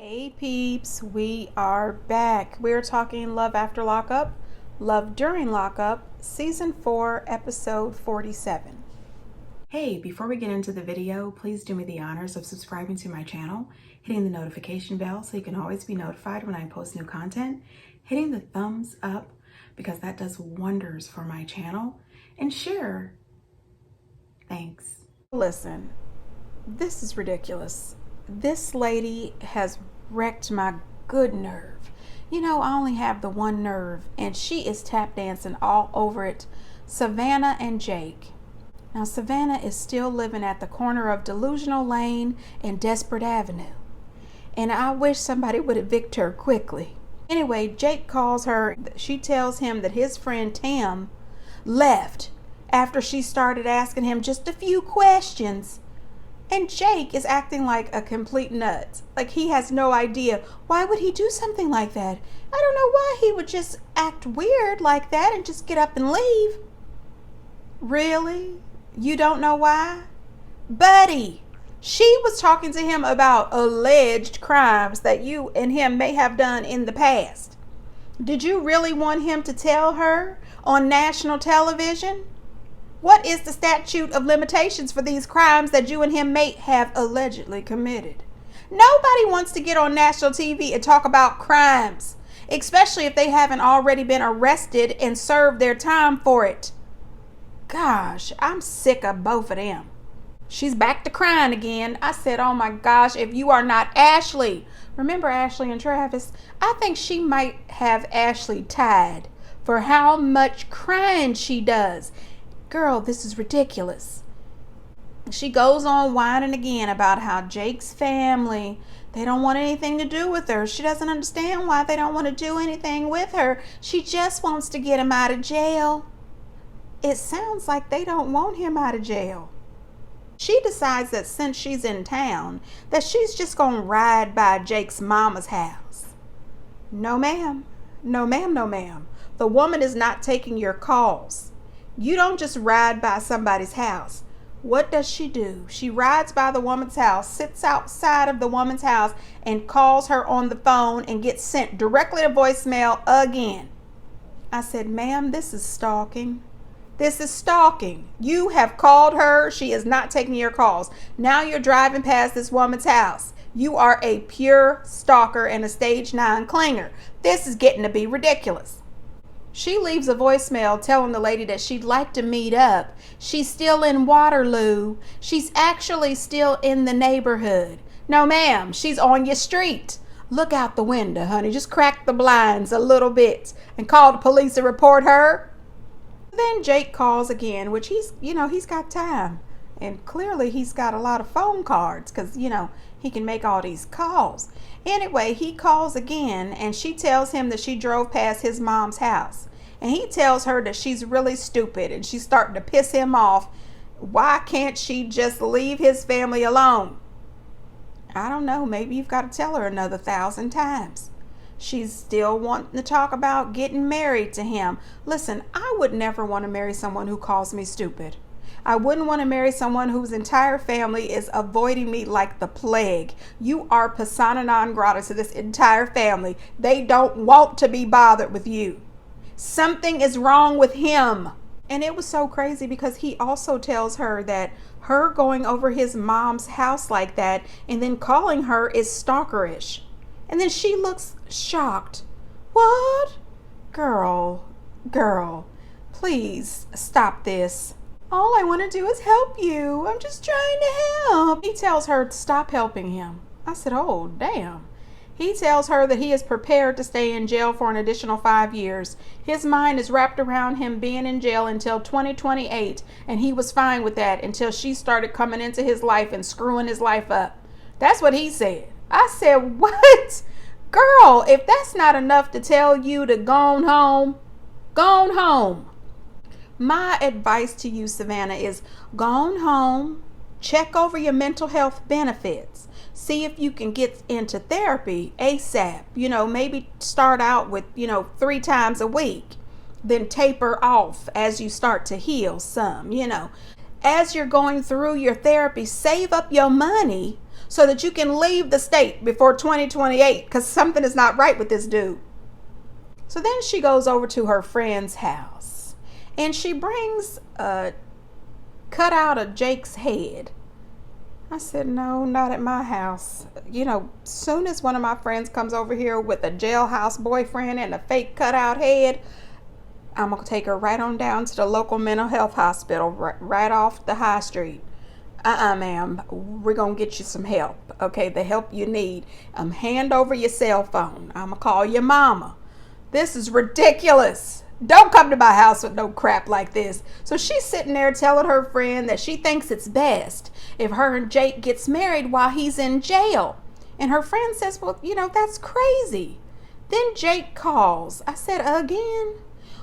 Hey peeps, we are back. We're talking Love After Lockup, Love During Lockup, Season 4, Episode 47. Hey, before we get into the video, please do me the honors of subscribing to my channel, hitting the notification bell so you can always be notified when I post new content, hitting the thumbs up because that does wonders for my channel, and share. Thanks. Listen, this is ridiculous. This lady has wrecked my good nerve. You know, I only have the one nerve, and she is tap dancing all over it. Savannah and Jake. Now, Savannah is still living at the corner of Delusional Lane and Desperate Avenue, and I wish somebody would evict her quickly. Anyway, Jake calls her. She tells him that his friend Tam left after she started asking him just a few questions. And Jake is acting like a complete nut. Like he has no idea. Why would he do something like that? I don't know why he would just act weird like that and just get up and leave. Really? You don't know why? Buddy, she was talking to him about alleged crimes that you and him may have done in the past. Did you really want him to tell her on national television? What is the statute of limitations for these crimes that you and him may have allegedly committed? Nobody wants to get on national TV and talk about crimes, especially if they haven't already been arrested and served their time for it. Gosh, I'm sick of both of them. She's back to crying again. I said, oh my gosh, if you are not Ashley. Remember Ashley and Travis? I think she might have Ashley tied for how much crying she does. Girl, this is ridiculous. She goes on whining again about how Jake's family, they don't want anything to do with her. She doesn't understand why they don't want to do anything with her. She just wants to get him out of jail. It sounds like they don't want him out of jail. She decides that since she's in town, that she's just going to ride by Jake's mama's house. No, ma'am. No, ma'am. No, ma'am. The woman is not taking your calls. You don't just ride by somebody's house. What does she do? She rides by the woman's house, sits outside of the woman's house, and calls her on the phone and gets sent directly to voicemail again. I said, ma'am, this is stalking. This is stalking. You have called her. She is not taking your calls. Now you're driving past this woman's house. You are a pure stalker and a stage 9 clinger. This is getting to be ridiculous. She leaves a voicemail telling the lady that she'd like to meet up. She's still in Waterloo. She's actually still in the neighborhood. No, ma'am, she's on your street. Look out the window, honey. Just crack the blinds a little bit and call the police and report her. Then Jake calls again, which he's got time. And clearly he's got a lot of phone cards because, he can make all these calls. Anyway, he calls again and she tells him that she drove past his mom's house. And he tells her that she's really stupid and she's starting to piss him off. Why can't she just leave his family alone? I don't know. Maybe you've got to tell her another 1,000 times. She's still wanting to talk about getting married to him. Listen, I would never want to marry someone who calls me stupid. I wouldn't want to marry someone whose entire family is avoiding me like the plague. You are persona non grata to this entire family. They don't want to be bothered with you. Something is wrong with him. And it was so crazy because he also tells her that her going over his mom's house like that and then calling her is stalkerish. And then she looks shocked. What? Girl, please stop this. All I want to do is help you. I'm just trying to help. He tells her to stop helping him. I said, oh, damn. He tells her that he is prepared to stay in jail for an additional 5 years. His mind is wrapped around him being in jail until 2028, and he was fine with that until she started coming into his life and screwing his life up. That's what he said. I said, what? Girl, if that's not enough to tell you to go on home, go on home. My advice to you, Savannah, is go on home, check over your mental health benefits, see if you can get into therapy ASAP. Maybe start out with, 3 times a week, then taper off as you start to heal some. As you're going through your therapy, save up your money so that you can leave the state before 2028 because something is not right with this dude. So then she goes over to her friend's house and she brings a cutout of Jake's head. I said, no, not at my house. You know, soon as one of my friends comes over here with a jailhouse boyfriend and a fake cutout head, I'm going to take her right on down to the local mental health hospital right off the high street. Ma'am, we're going to get you some help. Okay, the help you need. Hand over your cell phone. I'm going to call your mama. This is ridiculous. Don't come to my house with no crap like this. So she's sitting there telling her friend that she thinks it's best if her and Jake gets married while he's in jail. And her friend says, well, you know, that's crazy. Then Jake calls. I said, again?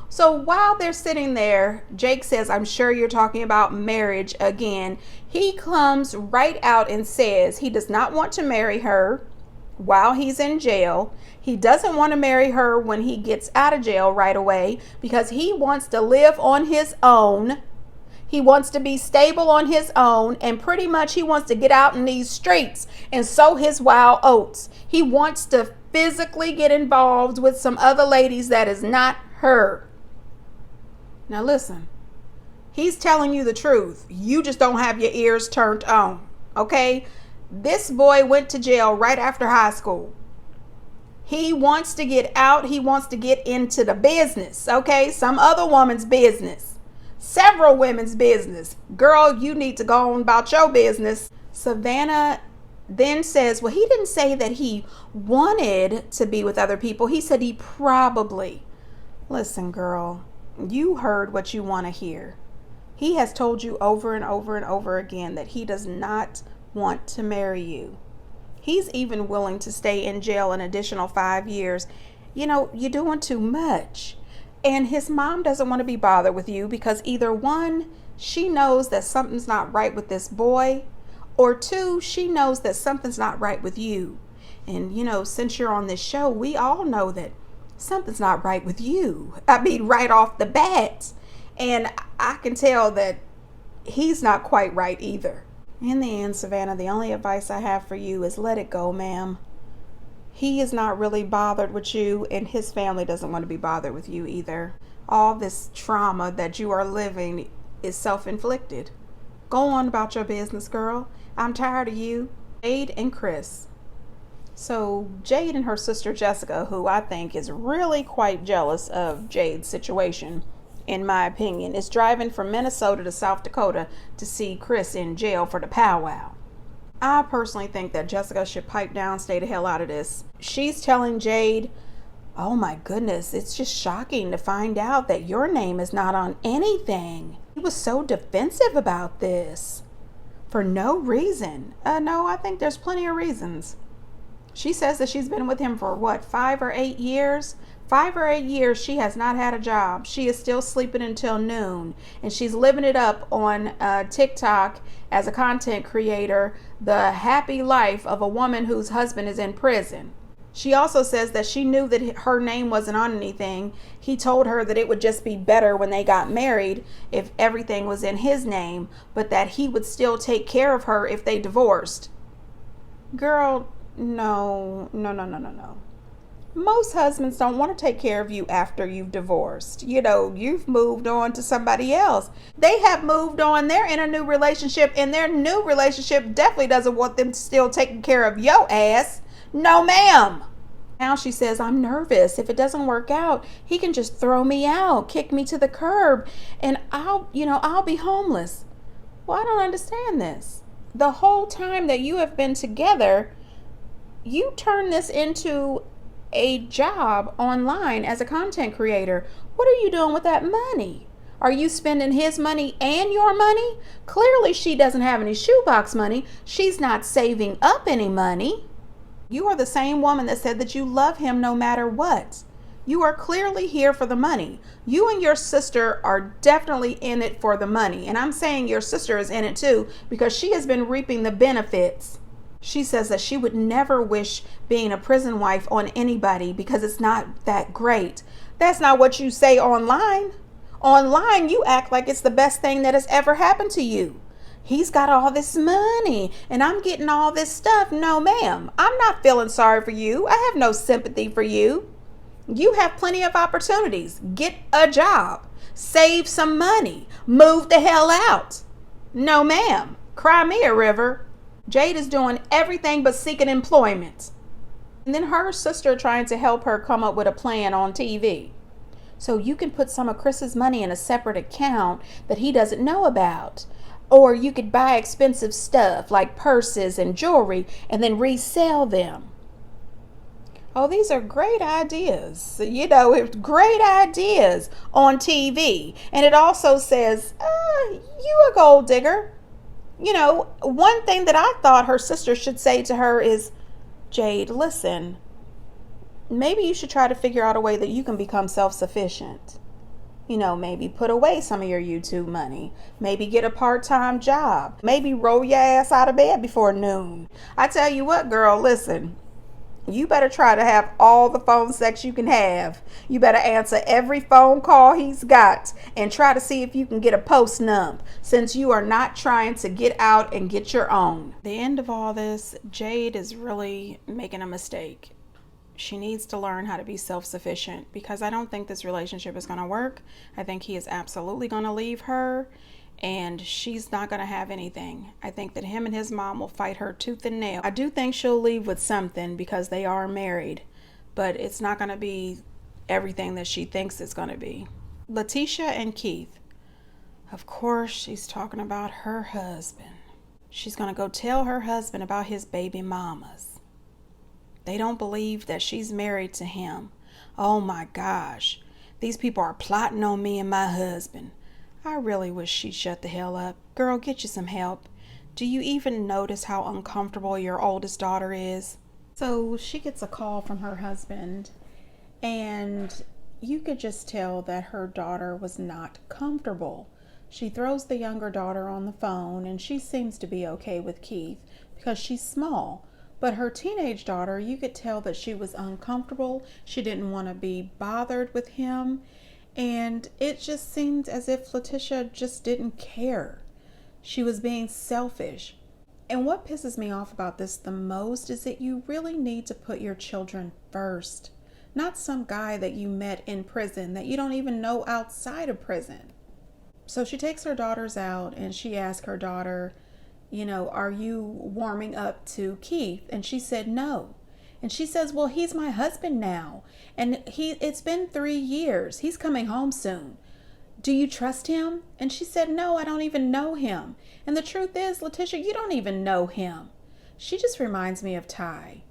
So while they're sitting there, Jake says, I'm sure you're talking about marriage again. He comes right out and says he does not want to marry her while he's in jail. He doesn't want to marry her when he gets out of jail right away because he wants to live on his own. He wants to be stable on his own, and pretty much he wants to get out in these streets and sow his wild oats. He wants to physically get involved with some other ladies that is not her. Now listen, he's telling you the truth. You just don't have your ears turned on, okay? This boy went to jail right after high school. He wants to get out. He wants to get into the business, okay? Some other woman's business. Several women's business. Girl, you need to go on about your business. Savannah then says, well, he didn't say that he wanted to be with other people. He said he probably. Listen, girl, you heard what you want to hear. He has told you over and over and over again that he does not want to marry you. He's even willing to stay in jail an additional 5 years. You know, you're doing too much. And his mom doesn't want to be bothered with you because either one, she knows that something's not right with this boy, or two, she knows that something's not right with you. And, you know, since you're on this show, we all know that something's not right with you. I mean, right off the bat. And I can tell that he's not quite right either. In the end, Savannah, the only advice I have for you is let it go, ma'am. He is not really bothered with you, and his family doesn't want to be bothered with you either. All this trauma that you are living is self-inflicted. Go on about your business, girl. I'm tired of you. Jade and Chris. So Jade and her sister Jessica, who I think is really quite jealous of Jade's situation, in my opinion, is driving from Minnesota to South Dakota to see Chris in jail for the powwow. I personally think that Jessica should pipe down, stay the hell out of this. She's telling Jade, oh my goodness, it's just shocking to find out that your name is not on anything. He was so defensive about this for no reason. No, I think there's plenty of reasons. She says that she's been with him for what, 5 or 8 years? 5 or 8 years she has not had a job. She is still sleeping until noon, and she's living it up on TikTok as a content creator, the happy life of a woman whose husband is in prison. She also says that she knew that her name wasn't on anything. He told her that it would just be better when they got married if everything was in his name, but that he would still take care of her if they divorced. Girl, no. Most husbands don't want to take care of you after you've divorced. You know, you've moved on to somebody else. They have moved on. They're in a new relationship, and their new relationship definitely doesn't want them still taking care of your ass. No, ma'am. Now she says, I'm nervous. If it doesn't work out, he can just throw me out, kick me to the curb, and I'll be homeless. Well, I don't understand this. The whole time that you have been together, you turn this into a job online as a content creator. What are you doing with that money? Are you spending his money and your money? Clearly she doesn't have any shoebox money. She's not saving up any money. You are the same woman that said that you love him no matter what. You are clearly here for the money. You and your sister are definitely in it for the money. And I'm saying your sister is in it too because she has been reaping the benefits. She says that she would never wish being a prison wife on anybody because it's not that great. That's not what you say online. Online, you act like it's the best thing that has ever happened to you. he's got all this money and I'm getting all this stuff. No, ma'am, I'm not feeling sorry for you. I have no sympathy for you. You have plenty of opportunities. Get a job, save some money, move the hell out. No, ma'am, cry me a river. Jade is doing everything but seeking employment. And then her sister trying to help her come up with a plan on TV. So you can put some of Chris's money in a separate account that he doesn't know about. Or you could buy expensive stuff like purses and jewelry and then resell them. Oh, these are great ideas. It's great ideas on TV. And it also says, you a gold digger. One thing that I thought her sister should say to her is, Jade, listen, maybe you should try to figure out a way that you can become self-sufficient. Maybe put away some of your YouTube money. Maybe get a part-time job. Maybe roll your ass out of bed before noon. I tell you what, girl, listen. You better try to have all the phone sex you can have. You better answer every phone call he's got and try to see if you can get a post numb, since you are not trying to get out and get your own. The end of all this, Jade is really making a mistake. She needs to learn how to be self-sufficient, because I don't think this relationship is going to work. I think he is absolutely going to leave her and she's not going to have anything. I think that him and his mom will fight her tooth and nail. I do think she'll leave with something because they are married, but it's not going to be everything that she thinks it's going to be. Leticia and Keith. Of course, she's talking about her husband. She's going to go tell her husband about his baby mamas. They don't believe that she's married to him. Oh my gosh. These people are plotting on me and my husband. I really wish she'd shut the hell up. Girl, get you some help. Do you even notice how uncomfortable your oldest daughter is? So she gets a call from her husband, and you could just tell that her daughter was not comfortable. She throws the younger daughter on the phone, and she seems to be okay with Keith because she's small. But her teenage daughter, you could tell that she was uncomfortable. She didn't want to be bothered with him. And it just seemed as if Leticia just didn't care. She was being selfish. And what pisses me off about this the most is that you really need to put your children first. Not some guy that you met in prison that you don't even know outside of prison. So she takes her daughters out and she asks her daughter, are you warming up to Keith? And she said no. And she says, well, he's my husband now. And it's been 3 years. He's coming home soon. Do you trust him? And she said, no, I don't even know him. And the truth is, Leticia, you don't even know him. She just reminds me of Ty.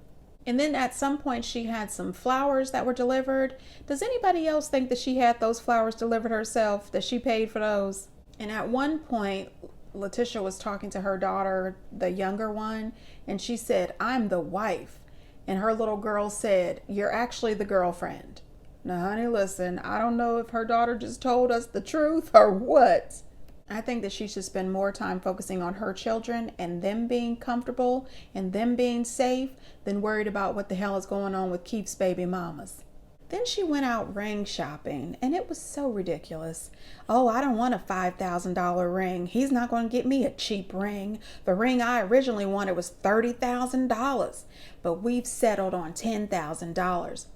And then at some point she had some flowers that were delivered. Does anybody else think that she had those flowers delivered herself, that she paid for those? And at one point, Leticia was talking to her daughter, the younger one, and she said, I'm the wife. And her little girl said, you're actually the girlfriend. Now, honey, listen, I don't know if her daughter just told us the truth or what. I think that she should spend more time focusing on her children and them being comfortable and them being safe than worried about what the hell is going on with Keith's baby mamas. Then she went out ring shopping, and it was so ridiculous. Oh, I don't want a $5,000 ring. He's not going to get me a cheap ring. The ring I originally wanted was $30,000, but we've settled on $10,000.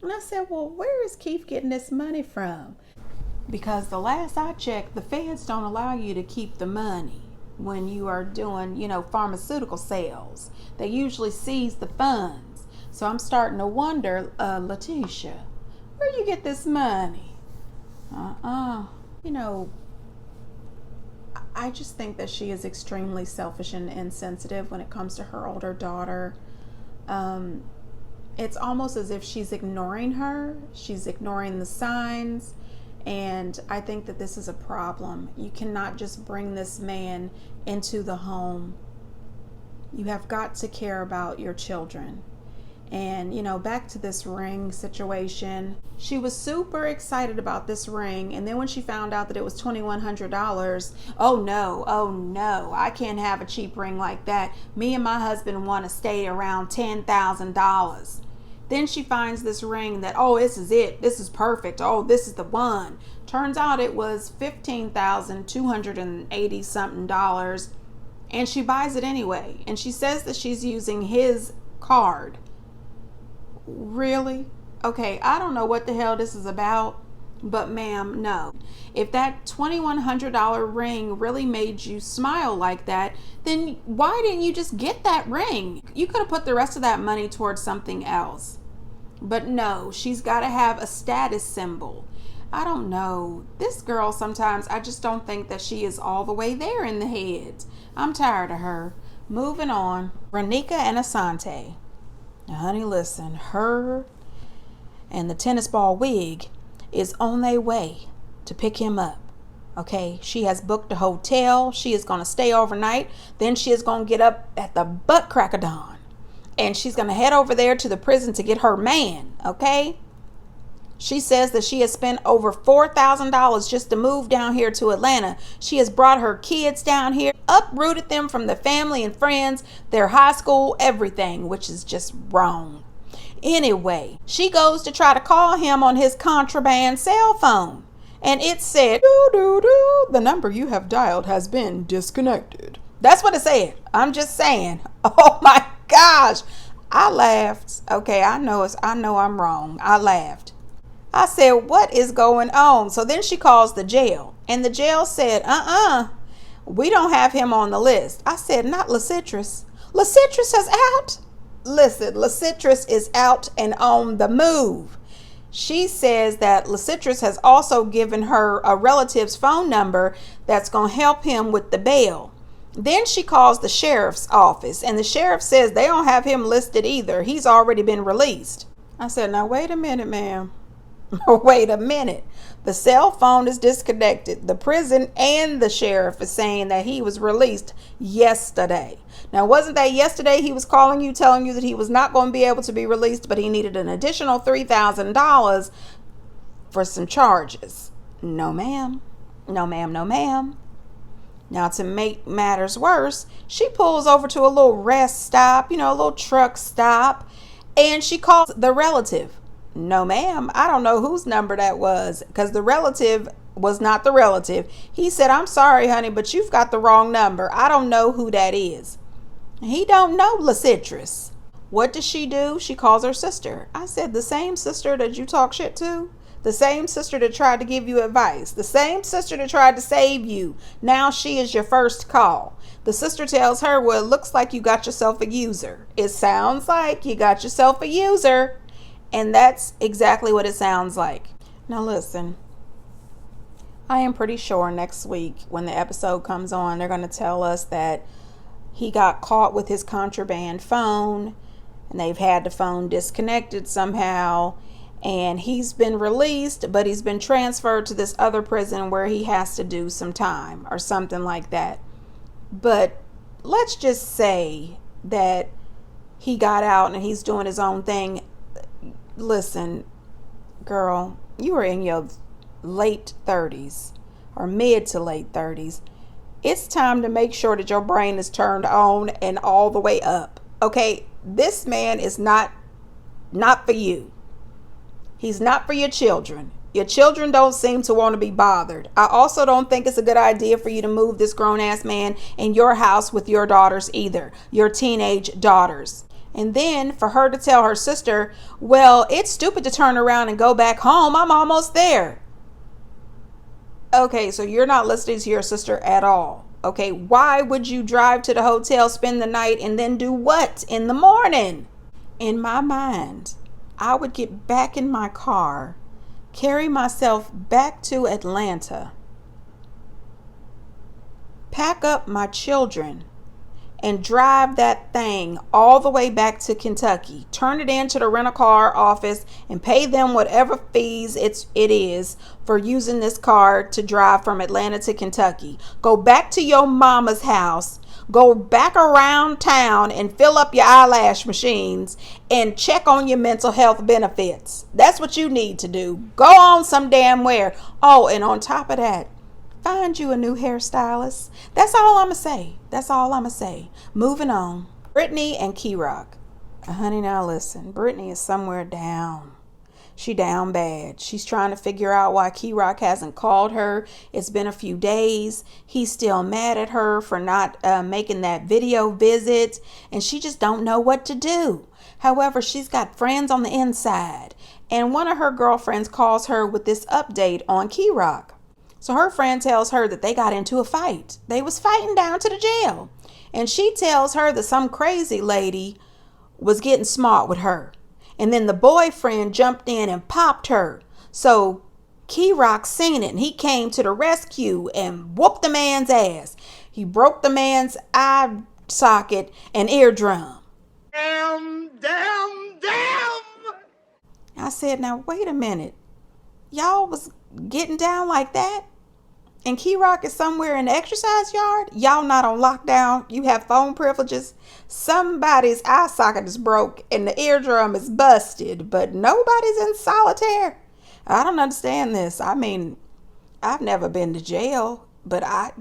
And I said, well, where is Keith getting this money from? Because the last I checked, the feds don't allow you to keep the money when you are doing, pharmaceutical sales. They usually seize the funds. So I'm starting to wonder, Leticia, where you get this money? I just think that she is extremely selfish and insensitive when it comes to her older daughter. It's almost as if she's ignoring her. She's ignoring the signs. And I think that this is a problem. You cannot just bring this man into the home. You have got to care about your children. And, back to this ring situation. She was super excited about this ring. And then when she found out that it was $2,100, oh no, I can't have a cheap ring like that. Me and my husband want to stay around $10,000. Then she finds this ring that, oh, this is it. This is perfect. Oh, this is the one. Turns out it was $15,280 something. and she buys it anyway. And she says that she's using his card. Really? Okay, I don't know what the hell this is about, but ma'am, no. If that $2,100 ring really made you smile like that, then why didn't you just get that ring? You could have put the rest of that money towards something else. But no, she's got to have a status symbol. I don't know. This girl, sometimes I just don't think that she is all the way there in the head. I'm tired of her. Moving on. Renika and Asante. Now, honey, listen. Her and the tennis ball wig is on their way to pick him up. Okay, she has booked a hotel. She is going to stay overnight. Then she is going to get up at the butt crack of dawn, and she's going to head over there to the prison to get her man. Okay, she says that she has spent over $4,000 just to move down here to Atlanta. She has brought her kids down here, uprooted them from the family and friends, their high school, everything, which is just wrong. Anyway, she goes to try to call him on his contraband cell phone, and it said, the number you have dialed has been disconnected. That's what it said. I'm just saying. Oh my gosh. I laughed. Okay, I know I'm wrong. I laughed. I said, what is going on? So then she calls the jail, and the jail said, we don't have him on the list. I said, not Leticia. Leticia is out. Listen, Leticia is out and on the move. She says that Leticia has also given her a relative's phone number that's going to help him with the bail. Then she calls the sheriff's office, and the sheriff says they don't have him listed either. He's already been released. I said, now wait a minute, ma'am. Wait a minute. The cell phone is disconnected. The prison and the sheriff is saying that he was released yesterday. Now, wasn't that yesterday he was calling you, telling you that he was not going to be able to be released, but he needed an additional $3,000 for some charges? No, ma'am. No, ma'am. No, ma'am. Now, to make matters worse, she pulls over to a little rest stop, a little truck stop, and she calls the relative. No, ma'am. I don't know whose number that was, because the relative was not the relative. He said, I'm sorry, honey, but you've got the wrong number. I don't know who that is. He don't know Leticia. What does she do? She calls her sister. I said, the same sister that you talk shit to? The same sister that tried to give you advice? The same sister that tried to save you? Now she is your first call. The sister tells her, well, it looks like you got yourself a user. It sounds like you got yourself a user. And that's exactly what it sounds like. Now listen, I am pretty sure next week when the episode comes on, they're going to tell us that he got caught with his contraband phone, and they've had the phone disconnected somehow, and he's been released, but he's been transferred to this other prison where he has to do some time or something like that. But let's just say that he got out and he's doing his own thing. Listen, girl, you are in your late 30s or mid to late 30s. It's time to make sure that your brain is turned on and all the way up. Okay, this man is not for you. He's not for your children. Your children don't seem to want to be bothered. I also don't think it's a good idea for you to move this grown-ass man in your house with your daughters either, your teenage daughters. And then for her to tell her sister, well, it's stupid to turn around and go back home. I'm almost there. Okay, so you're not listening to your sister at all. Okay, why would you drive to the hotel, spend the night, and then do what in the morning? In my mind, I would get back in my car, carry myself back to Atlanta, pack up my children, and drive that thing all the way back to Kentucky. Turn it into the rent-a-car office and pay them whatever fees it is for using this car to drive from Atlanta to Kentucky. Go back to your mama's house. Go back around town and fill up your eyelash machines and check on your mental health benefits. That's what you need to do. Go on some damn where. Oh, and on top of that, find you a new hairstylist. That's all I'm going to say. Moving on. Brittany and KRock. Honey, now listen. Brittany is somewhere down. She down bad. She's trying to figure out why KRock hasn't called her. It's been a few days. He's still mad at her for not making that video visit, and she just don't know what to do. However, she's got friends on the inside, and one of her girlfriends calls her with this update on KRock. So her friend tells her that they got into a fight. They was fighting down to the jail, and she tells her that some crazy lady was getting smart with her. And then the boyfriend jumped in and popped her. So KRock seen it, and he came to the rescue and whooped the man's ass. He broke the man's eye socket and eardrum. Damn. I said, now wait a minute. Y'all was getting down like that? And KRock is somewhere in the exercise yard? Y'all not on lockdown? You have phone privileges? Somebody's eye socket is broke and the eardrum is busted, but nobody's in solitaire? I don't understand this. I mean, I've never been to jail, but I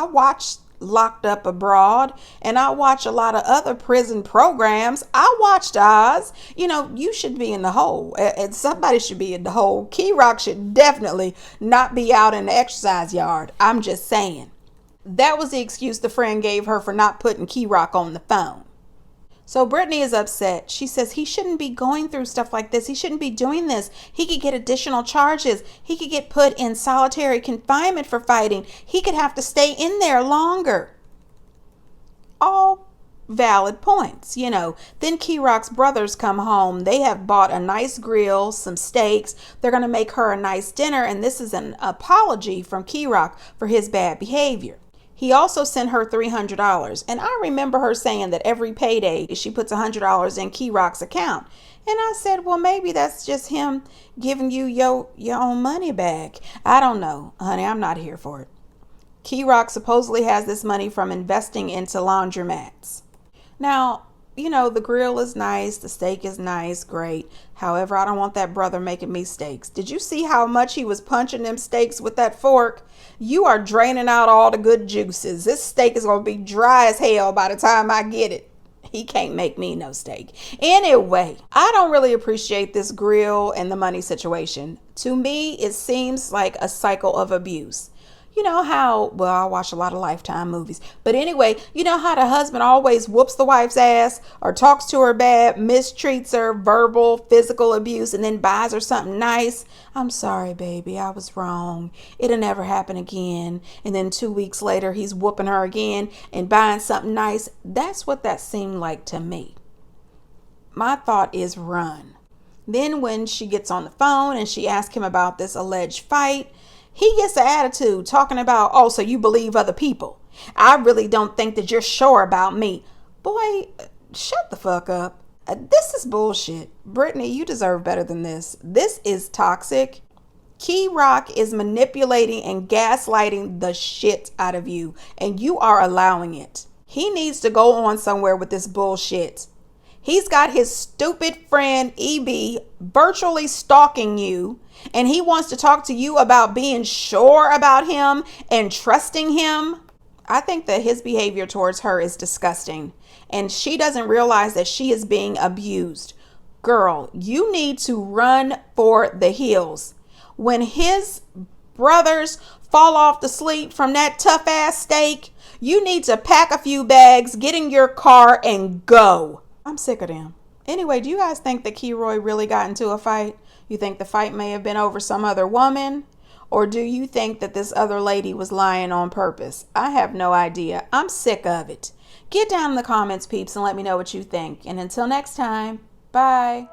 watch Locked Up Abroad, and I watch a lot of other prison programs. I watched Oz. You should be in the hole, and somebody should be in the hole. KRock should definitely not be out in the exercise yard. I'm just saying. That was the excuse the friend gave her for not putting KRock on the phone. So Brittany is upset. She says he shouldn't be going through stuff like this. He shouldn't be doing this. He could get additional charges. He could get put in solitary confinement for fighting. He could have to stay in there longer. All valid points, Then KRock's brothers come home. They have bought a nice grill, some steaks. They're going to make her a nice dinner. And this is an apology from KRock for his bad behavior. He also sent her $300, and I remember her saying that every payday she puts $100 in KRock's account. And I said, well, maybe that's just him giving you your own money back. I don't know, honey. I'm not here for it. KRock supposedly has this money from investing into laundromats. Now, the grill is nice, the steak is nice, great. However, I don't want that brother making me steaks. Did you see how much he was punching them steaks with that fork? You are draining out all the good juices. This steak is going to be dry as hell by the time I get it. He can't make me no steak. Anyway, I don't really appreciate this grill and the money situation. To me, it seems like a cycle of abuse. I watch a lot of Lifetime movies. But anyway, how the husband always whoops the wife's ass or talks to her bad, mistreats her, verbal, physical abuse, and then buys her something nice. I'm sorry, baby, I was wrong. It'll never happen again. And then 2 weeks later, he's whooping her again and buying something nice. That's what that seemed like to me. My thought is run. Then when she gets on the phone and she asks him about this alleged fight, he gets an attitude talking about, oh, so you believe other people. I really don't think that you're sure about me. Boy, shut the fuck up. This is bullshit. Brittany, you deserve better than this. This is toxic. KRock is manipulating and gaslighting the shit out of you, and you are allowing it. He needs to go on somewhere with this bullshit. He's got his stupid friend EB virtually stalking you, and he wants to talk to you about being sure about him and trusting him. I think that his behavior towards her is disgusting, and she doesn't realize that she is being abused. Girl, you need to run for the hills. When his brothers fall off to sleep from that tough ass steak, you need to pack a few bags, get in your car, and go. I'm sick of them. Anyway, do you guys think that KRock really got into a fight? You think the fight may have been over some other woman? Or do you think that this other lady was lying on purpose? I have no idea. I'm sick of it. Get down in the comments, peeps, and let me know what you think. And until next time, bye.